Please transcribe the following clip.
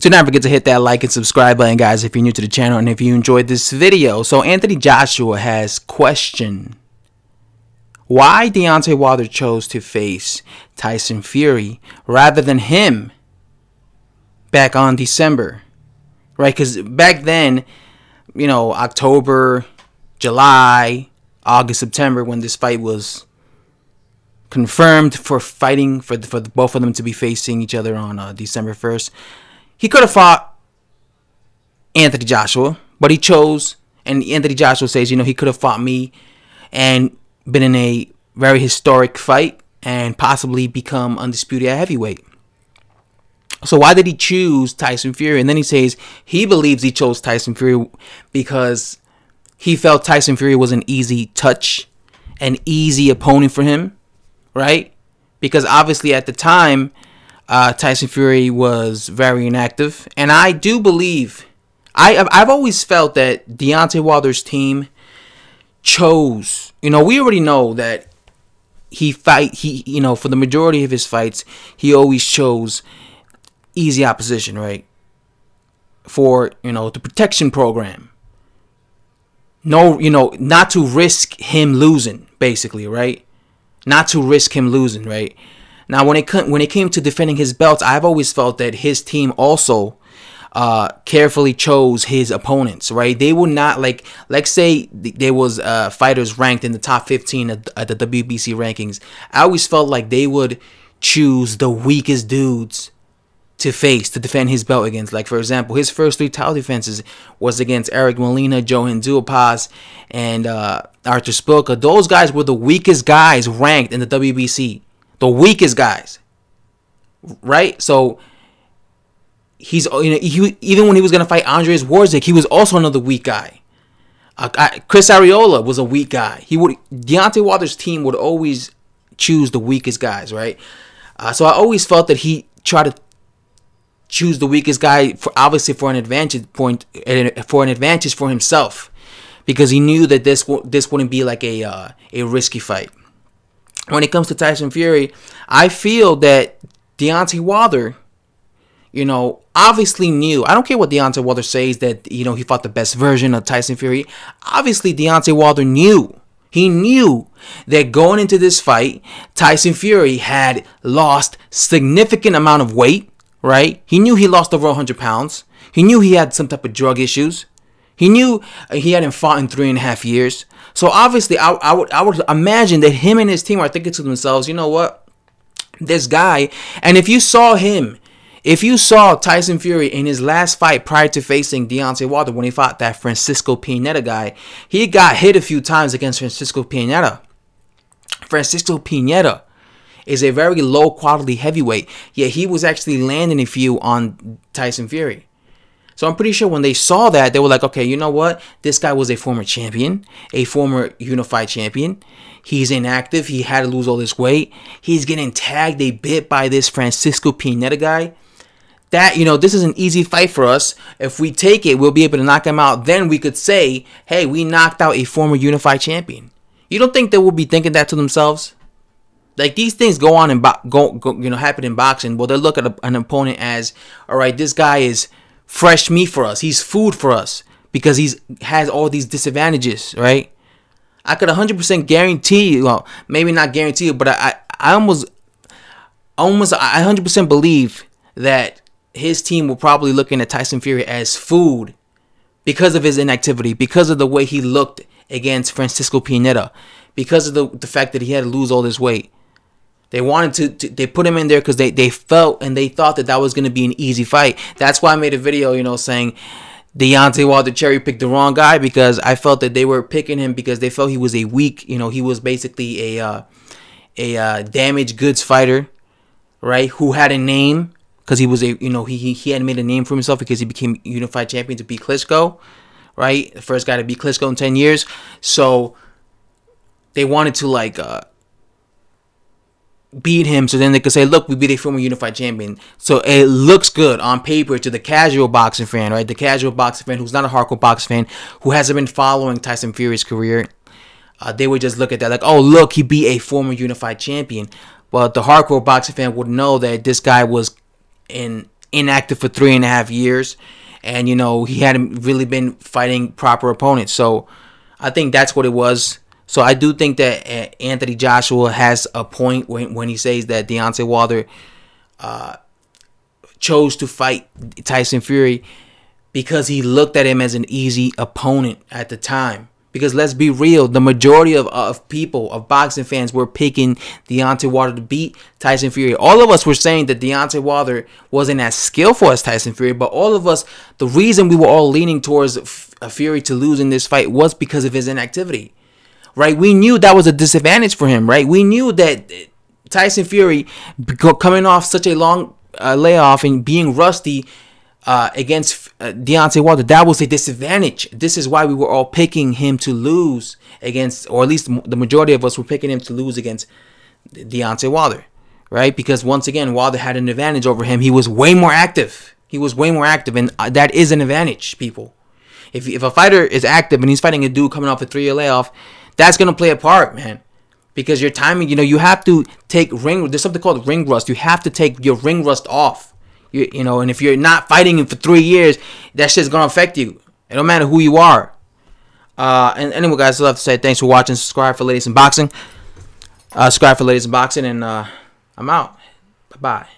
So don't forget to hit that like and subscribe button, guys, if you're new to the channel and if you enjoyed this video. So Anthony Joshua has questioned why Deontay Wilder chose to face Tyson Fury rather than him back on December, right? Because back then, you know, October, July, August, September, when this fight was confirmed for fighting for both of them to be facing each other on December 1st. He could have fought Anthony Joshua, but he chose, and Anthony Joshua says, you know, he could have fought me and been in a very historic fight and possibly become undisputed at heavyweight. So why did he choose Tyson Fury? And then he says he believes he chose Tyson Fury because he felt Tyson Fury was an easy touch, an easy opponent for him, right? Because obviously at the time, Tyson Fury was very inactive, and I do believe, I've always felt that Deontay Wilder's team chose, you know, we already know that you know, for the majority of his fights, he always chose easy opposition, right? For, you know, the protection program. No, you know, not to risk him losing, basically, right? Not to risk him losing, right? Now, when it came to defending his belts, I've always felt that his team also carefully chose his opponents, right? They would not, like say there was fighters ranked in the top 15 at the WBC rankings. I always felt like they would choose the weakest dudes to face, to defend his belt against. Like, for example, his first 3 title defenses was against Eric Molina, Johan Duhaupas, and Arthur Spilka. Those guys were the weakest guys ranked in the WBC. The weakest guys, right? So he's, you know, even when he was gonna fight Andreas Warzik, he was also another weak guy. Chris Arreola was a weak guy. Deontay Wilder's team would always choose the weakest guys, right? So I always felt that he tried to choose the weakest guy obviously for an advantage for himself, because he knew that this wouldn't be like a risky fight. When it comes to Tyson Fury, I feel that Deontay Wilder, you know, obviously knew. I don't care what Deontay Wilder says, that, you know, he fought the best version of Tyson Fury. Obviously, Deontay Wilder knew. He knew that going into this fight, Tyson Fury had lost significant amount of weight, right? He knew he lost over 100 pounds. He knew he had some type of drug issues. He knew he hadn't fought in 3.5 years. So obviously, I would imagine that him and his team are thinking to themselves, you know what, this guy. And if you saw Tyson Fury in his last fight prior to facing Deontay Wilder, when he fought that Francisco Piñeta guy, he got hit a few times against Francisco Piñeta. Francisco Piñeta is a very low quality heavyweight, yet he was actually landing a few on Tyson Fury. So I'm pretty sure when they saw that, they were like, okay, you know what? This guy was a former champion, a former unified champion. He's inactive. He had to lose all this weight. He's getting tagged a bit by this Francisco Piñeta guy. That, you know, this is an easy fight for us. If we take it, we'll be able to knock him out. Then we could say, hey, we knocked out a former unified champion. You don't think they will be thinking that to themselves? Like, these things go on and happen in boxing. Well, they look at an opponent as, all right, this guy is fresh meat for us. He's food for us because he has all these disadvantages, right? I could 100% guarantee you, well, maybe not guarantee you, but I 100% believe that his team will probably looking at Tyson Fury as food because of his inactivity, because of the way he looked against Francisco Piñeta, because of the fact that he had to lose all this weight. They wanted to they put him in there because they felt and they thought that was going to be an easy fight. That's why I made a video, you know, saying Deontay Wilder cherry picked the wrong guy, because I felt that they were picking him because they felt he was a weak, you know, he was basically a damaged goods fighter, right? Who had a name because he was a, you know, he had made a name for himself because he became unified champion to beat Klitschko, right? The first guy to beat Klitschko in 10 years. So they wanted to like beat him so then they could say, look, we beat a former unified champion. So it looks good on paper to the casual boxing fan, right? The casual boxing fan who's not a hardcore boxing fan, who hasn't been following Tyson Fury's career. They would just look at that like, oh, look, he beat a former unified champion. But the hardcore boxing fan would know that this guy was in inactive for 3.5 years, and you know he hadn't really been fighting proper opponents. So I think that's what it was. So I do think that Anthony Joshua has a point when he says that Deontay Wilder chose to fight Tyson Fury because he looked at him as an easy opponent at the time. Because let's be real, the majority of people, of boxing fans, were picking Deontay Wilder to beat Tyson Fury. All of us were saying that Deontay Wilder wasn't as skillful as Tyson Fury, but all of us, the reason we were all leaning towards Fury to lose in this fight was because of his inactivity. Right? We knew that was a disadvantage for him, right? We knew that Tyson Fury, coming off such a long layoff and being rusty against Deontay Wilder, that was a disadvantage. This is why we were all picking him to lose against, or at least the majority of us were picking him to lose against Deontay Wilder, right? Because once again, Wilder had an advantage over him. He was way more active. He was way more active, and that is an advantage, people. If a fighter is active and he's fighting a dude coming off a 3-year layoff, that's going to play a part, man. Because your timing, you know, you have to take there's something called ring rust. You have to take your ring rust off. You know, and if you're not fighting him for 3 years, that shit's going to affect you. It don't matter who you are. And anyway, guys, I'd love to say thanks for watching. Subscribe for Ladies in Boxing. Subscribe for Ladies in Boxing, and I'm out. Bye-bye.